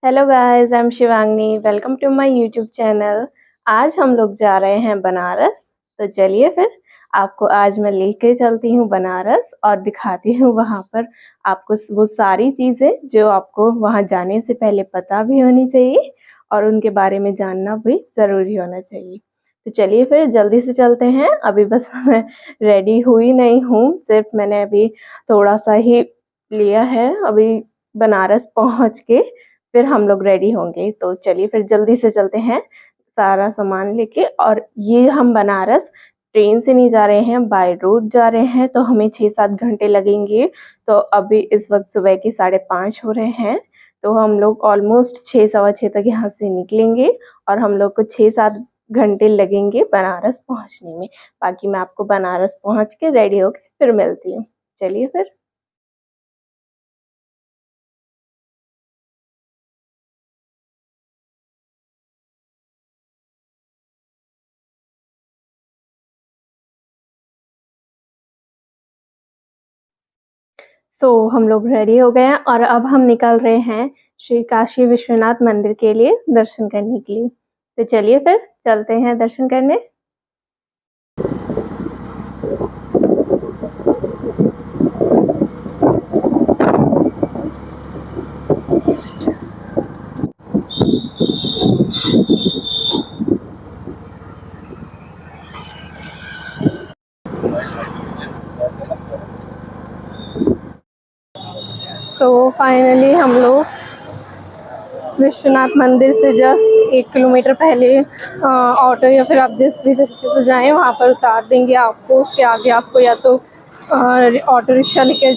Hello guys, I am Shivangi. Welcome to my YouTube channel. आज हम लोग जा रहे हैं बनारस। तो चलिए फिर आपको आज मैं लेके चलती हूँ बनारस और दिखाती हूँ वहाँ पर आपको वो सारी चीज़ें जो आपको वहाँ जाने से पहले पता भी होनी चाहिए और उनके बारे में जानना भी ज़रूरी होना चाहिए। तो चलिए फिर जल्दी से चलते हैं। अभी बस मैं रेडी हुई नहीं हूँ, सिर्फ मैंने अभी थोड़ा सा ही लिया है। अभी बनारस पहुँच के फिर हम लोग रेडी होंगे। तो चलिए फिर जल्दी से चलते हैं सारा सामान लेके। और ये हम बनारस ट्रेन से नहीं जा रहे हैं, बाय रोड जा रहे हैं, तो हमें 6-7 घंटे लगेंगे। तो अभी इस वक्त सुबह के 5:30 हो रहे हैं। तो हम लोग ऑलमोस्ट 6 सवा 6 तक यहाँ से निकलेंगे और हम लोग को 6-7 घंटे लगेंगे बनारस पहुँचने में। बाकी मैं आपको बनारस पहुँच के रेडी होके फिर मिलती हूँ। चलिए फिर। हम लोग रेडी हो गए हैं और अब हम निकल रहे हैं श्री काशी विश्वनाथ मंदिर के लिए दर्शन करने के लिए। तो चलिए फिर चलते हैं दर्शन करने। फाइनली हम लोग विश्वनाथ मंदिर से जस्ट 1 किलोमीटर पहले ऑटो या फिर आप जिस भी तरीके से जाएं वहाँ पर उतार देंगे आपको। उसके आगे आपको या तो ऑटो रिक्शा लेके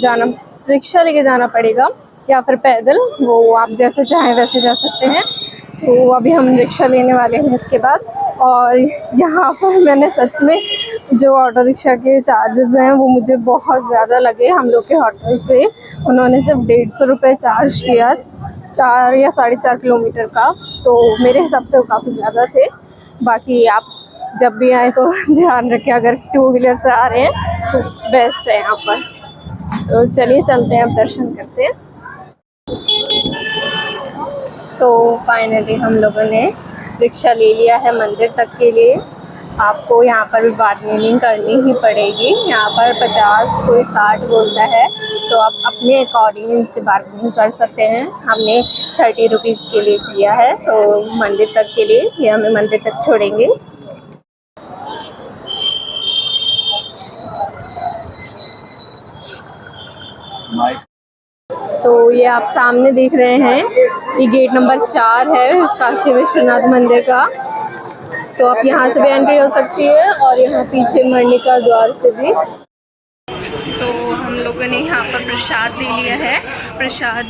जाना पड़ेगा या फिर पैदल, वो आप जैसे चाहें वैसे जा सकते हैं। तो अभी हम रिक्शा लेने वाले हैं इसके बाद। और यहाँ पर मैंने सच में जो ऑटो रिक्शा के चार्जेस हैं वो मुझे बहुत ज़्यादा लगे। हम लोग के होटल से उन्होंने सिर्फ 150 रुपये चार्ज किया 4 या 4.5 किलोमीटर का। तो मेरे हिसाब से वो काफ़ी ज़्यादा थे। बाकी आप जब भी आए तो ध्यान रखें, अगर 2 व्हीलर से आ रहे हैं तो बेस्ट है यहाँ पर। तो चलिए चलते हैं, अब दर्शन करते हैं। फाइनली हम लोगों ने रिक्शा ले लिया है मंदिर तक के लिए। आपको यहाँ पर भी बार्गेनिंग करनी ही पड़ेगी। यहाँ पर 50, कोई 60 बोलता है, तो आप अपने अकॉर्डिंग इनसे बार्गेनिंग कर सकते हैं। हमने 30 रुपीज़ के लिए किया है। तो मंदिर तक के लिए ये हमें मंदिर तक छोड़ेंगे। ये आप सामने देख रहे हैं, ये गेट नंबर 4 है काशी विश्वनाथ मंदिर का। आप यहाँ से भी एंट्री हो सकती है और यहाँ पीछे मणिका द्वार से भी। हम लोगों ने यहाँ पर प्रसाद ले लिया है। प्रसाद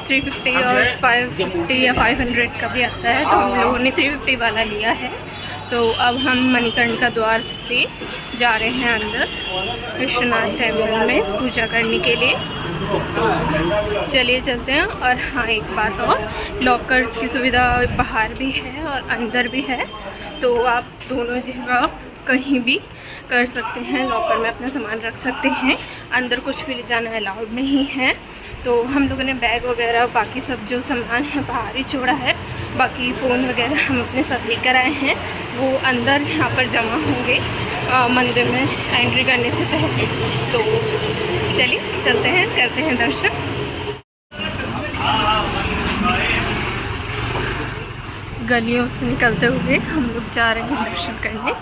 350 और 550 या 500 का भी आता है। तो हम लोगों ने 350 वाला लिया है। तो अब हम मणिकर्णिका द्वार से जा रहे हैं अंदर विश्वनाथ टेम्पल में पूजा करने के लिए। तो चलिए चलते हैं। और हाँ, एक बात और, लॉकर्स की सुविधा बाहर भी है और अंदर भी है। तो आप दोनों जगह कहीं भी कर सकते हैं, लॉकर में अपना सामान रख सकते हैं। अंदर कुछ भी ले जाना अलाउड नहीं है। तो हम लोगों ने बैग वगैरह बाकी सब जो सामान है बाहर ही छोड़ा है। बाकी फ़ोन वगैरह हम अपने साथ लेकर आए हैं, वो अंदर यहाँ पर जमा होंगे मंदिर में एंट्री करने से पहले। तो चलिए चलते हैं, करते हैं दर्शन। गलियों से निकलते हुए हम लोग जा रहे हैं दर्शन करने।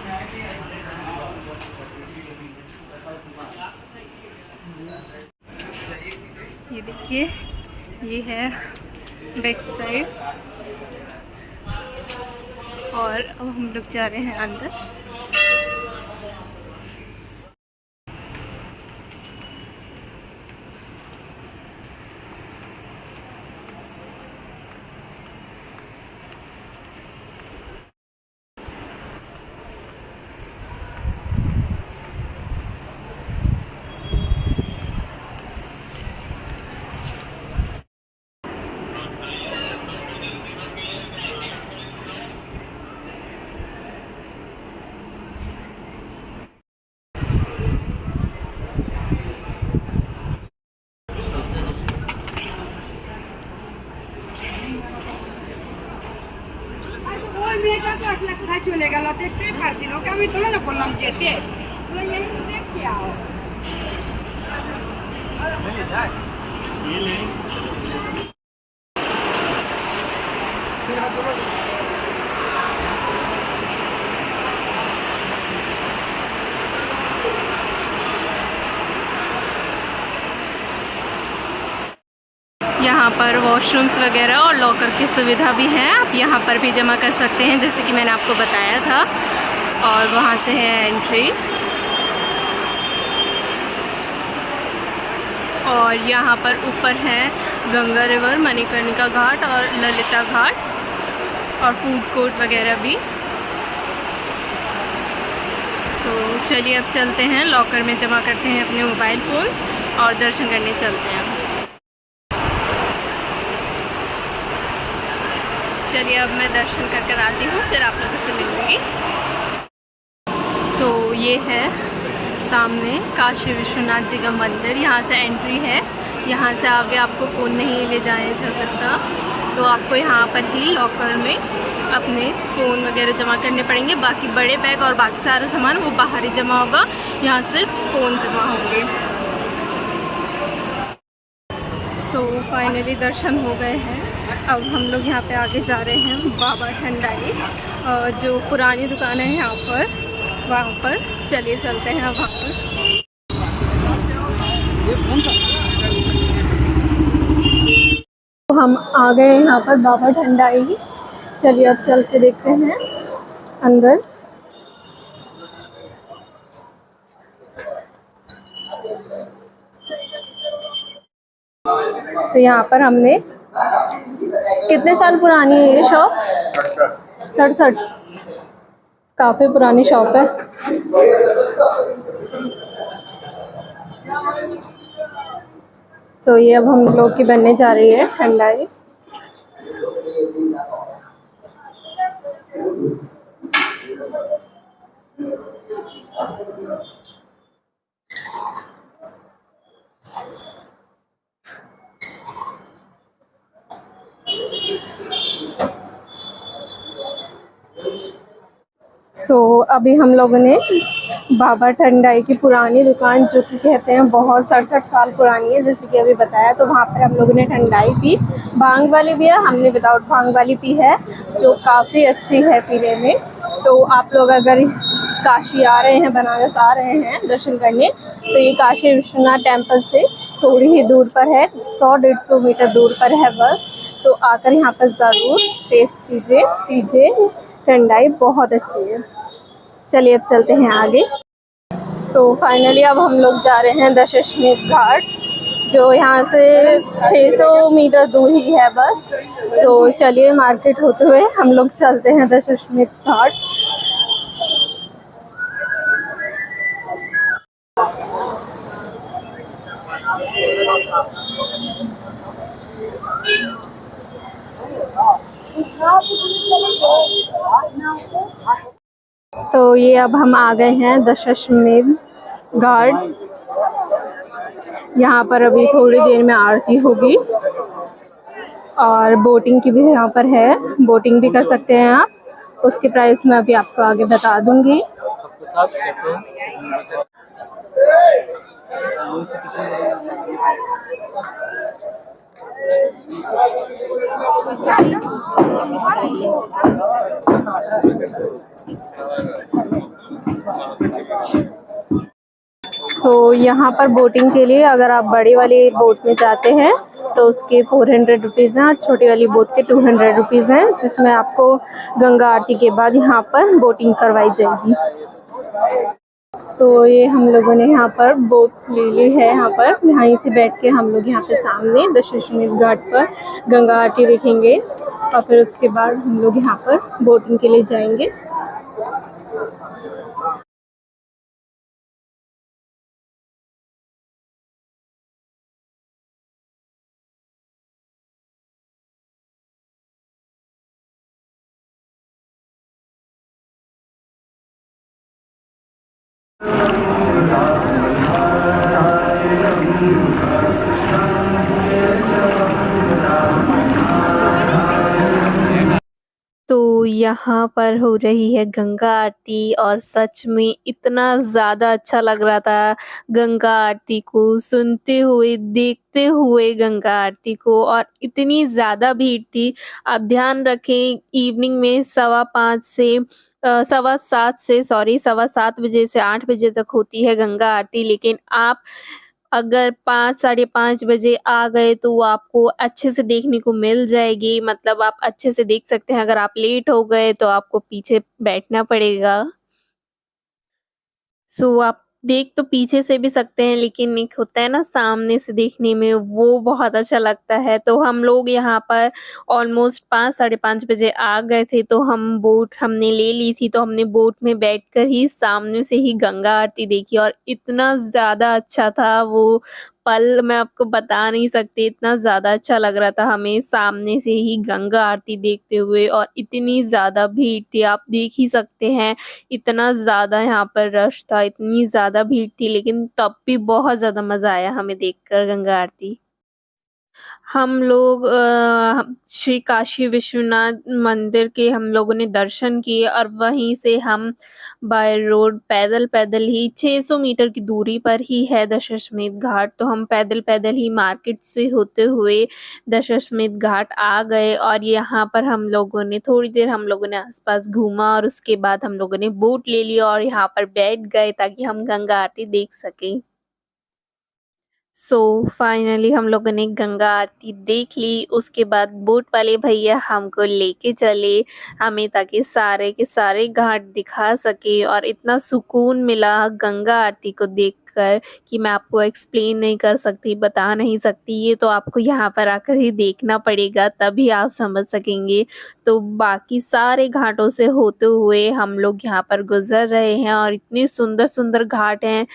ये देखिए, ये है बैक साइड। और अब हम लोग जा रहे हैं अंदर। মেয়েটা তো আসলে কোথায় চলে গেল দেখতেই পারছি না, ওকে আমি তুলে না বললাম যেতে দেখতে আও। यहाँ पर वॉशरूम्स वगैरह और लॉकर की सुविधा भी है। आप यहाँ पर भी जमा कर सकते हैं जैसे कि मैंने आपको बताया था। और वहाँ से है एंट्री। और यहाँ पर ऊपर है गंगा रिवर, मणिकर्णिका घाट और ललिता घाट और फूड कोर्ट वगैरह भी। तो चलिए अब चलते हैं, लॉकर में जमा करते हैं अपने मोबाइल फ़ोन्स और दर्शन करने चलते हैं। चलिए अब मैं दर्शन कर कर आती हूँ, फिर आप लोगों से मिलूँगी। तो ये है सामने काशी विश्वनाथ जी का मंदिर। यहाँ से एंट्री है। यहाँ से आगे आपको फ़ोन नहीं ले जाया जा सकता, तो आपको यहाँ पर ही लॉकर में अपने फ़ोन वगैरह जमा करने पड़ेंगे। बाकी बड़े बैग और बाकी सारा सामान वो बाहर ही जमा होगा, यहाँ सिर्फ फ़ोन जमा होंगे। सो फाइनली दर्शन हो गए हैं। अब हम लोग यहाँ पे आगे जा रहे हैं बाबा ठंडाई, जो पुरानी दुकान है यहाँ पर, वहाँ पर चलिए चलते हैं वहाँ पर। तो हम आ गए यहाँ पर बाबा ठंडाई। चलिए अब चल के देखते हैं अंदर। तो यहाँ पर हमने, कितने साल पुरानी है ये शॉप? 67। काफ़ी पुरानी शॉप है। सो ये अब हम लोग की बनने जा रही है ठंडाई। सो अभी हम लोगों ने बाबा ठंडाई की पुरानी दुकान, जो कि कहते हैं बहुत 67 साल पुरानी है, जैसे कि अभी बताया, तो वहाँ पर हम लोगों ने ठंडाई पी। भांग वाली भी है, हमने विदाउट भांग वाली पी है, जो काफ़ी अच्छी है पीने में। तो आप लोग अगर काशी आ रहे हैं, बनारस आ रहे हैं दर्शन करने, तो ये काशी विश्वनाथ टेम्पल से थोड़ी ही दूर पर है, 100-150 मीटर दूर पर है बस। तो आकर यहाँ पर ज़रूर टेस्ट कीजिए। ठंडाई बहुत अच्छी है। चलिए अब चलते हैं आगे। सो फाइनली अब हम लोग जा रहे हैं दशाश्वमेध घाट, जो यहाँ से 600 मीटर दूर ही है बस। तो चलिए मार्केट होते हुए हम लोग चलते हैं दशाश्वमेध घाट। तो ये अब हम आ गए हैं दशाश्वमेध घाट। यहाँ पर अभी थोड़ी देर में आरती होगी और बोटिंग की भी यहाँ पर है, बोटिंग भी कर सकते हैं आप। उसकी प्राइस मैं अभी आपको आगे बता दूंगी। सो यहाँ पर बोटिंग के लिए अगर आप बड़ी वाली बोट में जाते हैं तो उसके 400 रुपीज़ हैं और छोटी वाली बोट के 200 रुपीज़ हैं, जिसमें आपको गंगा आरती के बाद यहाँ पर बोटिंग करवाई जाएगी। सो ये हम लोगों ने यहाँ पर बोट ले ली है। यहाँ पर यहीं से बैठ के हम लोग यहाँ पे सामने दशाश्वमेध घाट पर गंगा आरती देखेंगे और फिर उसके बाद हम लोग यहाँ पर बोटिंग के लिए जाएंगे। तो यहाँ पर हो रही है गंगा आरती और सच में इतना ज़्यादा अच्छा लग रहा था गंगा आरती को सुनते हुए, देखते हुए गंगा आरती को, और इतनी ज़्यादा भीड़ थी। आप ध्यान रखें इवनिंग में 5:15 से 7:15 से सॉरी 7:15 बजे से 8 बजे तक होती है गंगा आरती, लेकिन आप अगर 5 साढ़े 5 बजे आ गए तो वो आपको अच्छे से देखने को मिल जाएगी, मतलब आप अच्छे से देख सकते हैं। अगर आप लेट हो गए तो आपको पीछे बैठना पड़ेगा। सो आप देख तो पीछे से भी सकते हैं, लेकिन एक होता है ना सामने से देखने में, वो बहुत अच्छा लगता है। तो हम लोग यहाँ पर ऑलमोस्ट 5 साढ़े 5 बजे आ गए थे, तो हम बोट हमने ले ली थी, तो हमने बोट में बैठकर ही सामने से ही गंगा आरती देखी और इतना ज़्यादा अच्छा था वो पल, मैं आपको बता नहीं सकती, इतना ज़्यादा अच्छा लग रहा था हमें सामने से ही गंगा आरती देखते हुए, और इतनी ज़्यादा भीड़ थी, आप देख ही सकते हैं। इतना ज़्यादा यहाँ पर रश था, इतनी ज़्यादा भीड़ थी, लेकिन तब भी बहुत ज़्यादा मज़ा आया हमें देखकर गंगा आरती। हम लोग श्री काशी विश्वनाथ मंदिर के हम लोगों ने दर्शन किए, और वहीं से हम बाय रोड पैदल-पैदल ही 600 मीटर की दूरी पर ही है दशाश्वमेध घाट, तो हम पैदल-पैदल ही मार्केट से होते हुए दशाश्वमेध घाट आ गए, और यहाँ पर हम लोगों ने थोड़ी देर हम लोगों ने आस-पास घूमा, और उसके बाद हम लोगों ने बोट ले लिया और यहाँ पर बैठ गए ताकि हम गंगा आरती देख सकें। सो फाइनली हम लोगों ने गंगा आरती देख ली, उसके बाद बोट वाले भैया हमको लेके चले हमें, ताकि सारे के सारे घाट दिखा सके, और इतना सुकून मिला गंगा आरती को देखकर कि मैं आपको एक्सप्लेन नहीं कर सकती, बता नहीं सकती। ये तो आपको यहाँ पर आकर ही देखना पड़ेगा, तभी आप समझ सकेंगे। तो बाकी सारे घाटों से होते हुए हम लोग यहाँ पर गुज़र रहे हैं, और इतने सुंदर-सुंदर घाट हैं,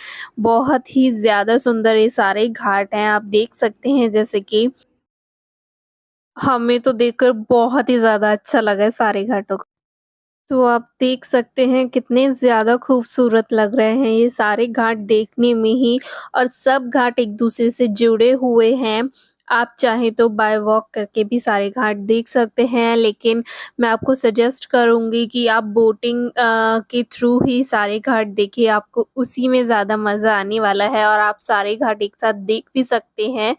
बहुत ही ज़्यादा सुंदर ये सारे घाट हैं। आप देख सकते हैं, जैसे कि हमें तो देखकर बहुत ही ज़्यादा अच्छा लगा है सारे घाटों को। तो आप देख सकते हैं कितने ज़्यादा खूबसूरत लग रहे हैं ये सारे घाट देखने में ही, और सब घाट एक-दूसरे से जुड़े हुए हैं। आप चाहें तो बाय वॉक करके भी सारे घाट देख सकते हैं, लेकिन मैं आपको सजेस्ट करूँगी कि आप बोटिंग के थ्रू ही सारे घाट देखिए, आपको उसी में ज़्यादा मज़ा आने वाला है, और आप सारे घाट एक साथ देख भी सकते हैं।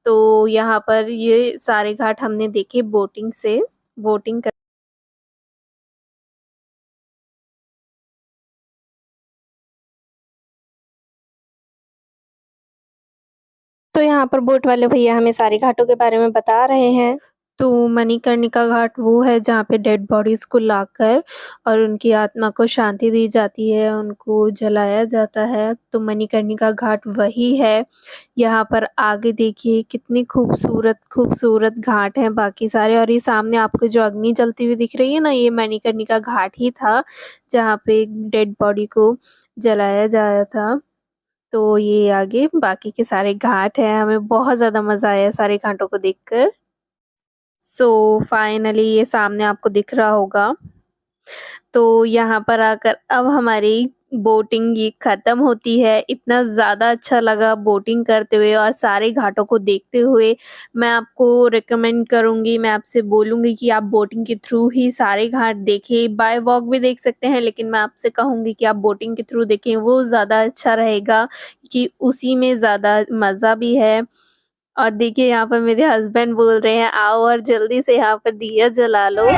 तो यहाँ पर ये सारे घाट हमने देखे बोटिंग से, बोटिंग कर तो यहाँ पर बोट वाले भैया हमें सारे घाटों के बारे में बता रहे हैं। तो मणिकर्णिका घाट वो है जहाँ पे डेड बॉडीज़ को लाकर और उनकी आत्मा को शांति दी जाती है, उनको जलाया जाता है, तो मणिकर्णिका घाट वही है। यहाँ पर आगे देखिए कितनी खूबसूरत घाट हैं बाकी सारे, और ये सामने आपको जो अग्नि जलती हुई दिख रही है ना, ये मणिकर्णिका घाट ही था, जहाँ पे डेड बॉडी को जलाया जाया था। तो ये आगे बाकी के सारे घाट हैं, हमें बहुत ज़्यादा मज़ा आया सारे घाटों को देखकर। सो फाइनली ये सामने आपको दिख रहा होगा। तो यहाँ पर आकर अब हमारी बोटिंग ये ख़त्म होती है। इतना ज़्यादा अच्छा लगा बोटिंग करते हुए और सारे घाटों को देखते हुए। मैं आपको रिकमेंड करूँगी, मैं आपसे बोलूँगी कि आप बोटिंग के थ्रू ही सारे घाट देखें। बाय वॉक भी देख सकते हैं, लेकिन मैं आपसे कहूँगी कि आप बोटिंग के थ्रू देखें, वो ज़्यादा अच्छा रहेगा, कि उसी में ज़्यादा मज़ा भी है। और देखिए यहाँ पर मेरे हस्बैंड बोल रहे हैं, आओ और जल्दी से यहाँ पर दिया जला लो।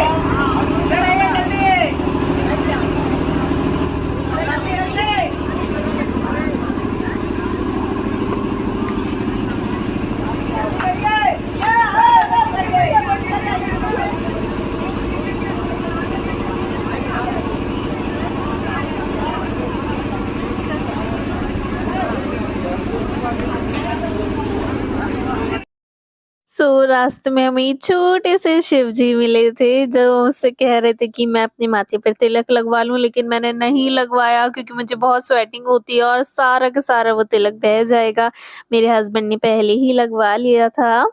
रास्ते में हमें छोटे से शिव जी मिले थे, जो मुझसे कह रहे थे कि मैं अपने माथे पर तिलक लगवा लूं, लेकिन मैंने नहीं लगवाया क्योंकि मुझे बहुत स्वेटिंग होती है और सारा का सारा वो तिलक बह जाएगा। मेरे हस्बैंड ने पहले ही लगवा लिया था।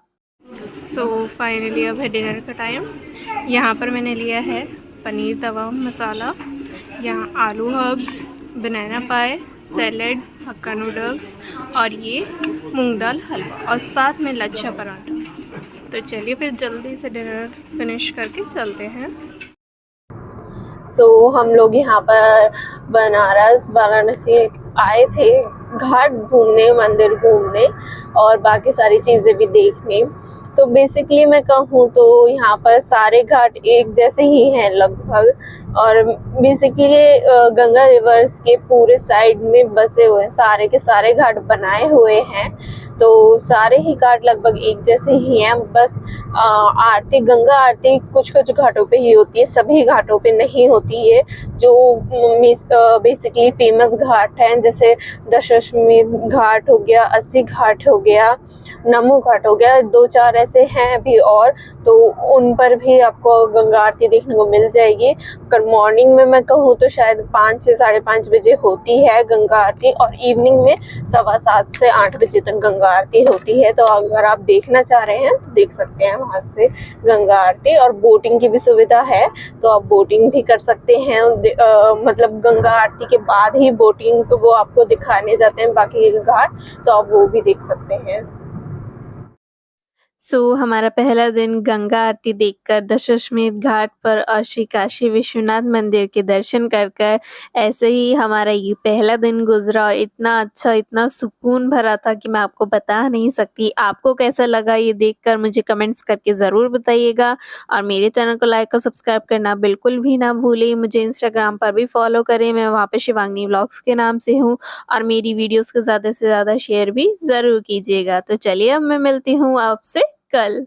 फाइनली अब है डिनर का टाइम। यहाँ पर मैंने लिया है पनीर तवा मसाला, यहाँ आलू हर्ब्स, बनाना पाए, सैलेड, हक्का नूडल्स और ये मूंग दाल हलवा और साथ में लच्छा पराठा। तो चलिए फिर जल्दी से डिनर फिनिश करके चलते हैं। सो हम लोग यहाँ पर बनारस वाराणसी आए थे घाट घूमने, मंदिर घूमने और बाकी सारी चीज़ें भी देखने। तो बेसिकली मैं कहूँ तो यहाँ पर सारे घाट एक जैसे ही हैं लगभग, और बेसिकली गंगा रिवर्स के पूरे साइड में बसे हुए हैं, सारे के सारे घाट बनाए हुए हैं। तो सारे ही घाट लगभग एक जैसे ही हैं, बस आरती, गंगा आरती कुछ कुछ घाटों पे ही होती है, सभी घाटों पे नहीं होती है। जो बेसिकली फेमस घाट हैं जैसे दशाश्वमेध घाट हो गया, 80 घाट हो गया, नमो घाट हो गया, 2-4 ऐसे हैं अभी और, तो उन पर भी आपको गंगा आरती देखने को मिल जाएगी। अगर मॉर्निंग में मैं कहूँ तो शायद 5 से 5:30 बजे होती है गंगा आरती, और इवनिंग में 7:15 से 8 बजे तक गंगा आरती होती है। तो अगर आप देखना चाह रहे हैं तो देख सकते हैं वहाँ से गंगा आरती, और बोटिंग की भी सुविधा है, तो आप बोटिंग भी कर सकते हैं। मतलब गंगा आरती के बाद ही बोटिंग तो वो आपको दिखाने जाते हैं बाकी के घाट, तो आप वो भी देख सकते हैं। हमारा पहला दिन गंगा आरती देखकर दशाश्वमेध घाट पर और श्री काशी विश्वनाथ मंदिर के दर्शन कर ऐसे ही हमारा ये पहला दिन गुजरा, और इतना अच्छा, इतना सुकून भरा था कि मैं आपको बता नहीं सकती। आपको कैसा लगा ये देखकर मुझे कमेंट्स करके ज़रूर बताइएगा, और मेरे चैनल को लाइक और सब्सक्राइब करना बिल्कुल भी ना भूलें। मुझे इंस्टाग्राम पर भी फॉलो करें, मैं वहाँ पे शिवांगी व्लॉग्स के नाम से हूँ, और मेरी वीडियोज़ को ज़्यादा से ज़्यादा शेयर भी ज़रूर कीजिएगा। तो चलिए अब मैं मिलती हूँ आपसे कल।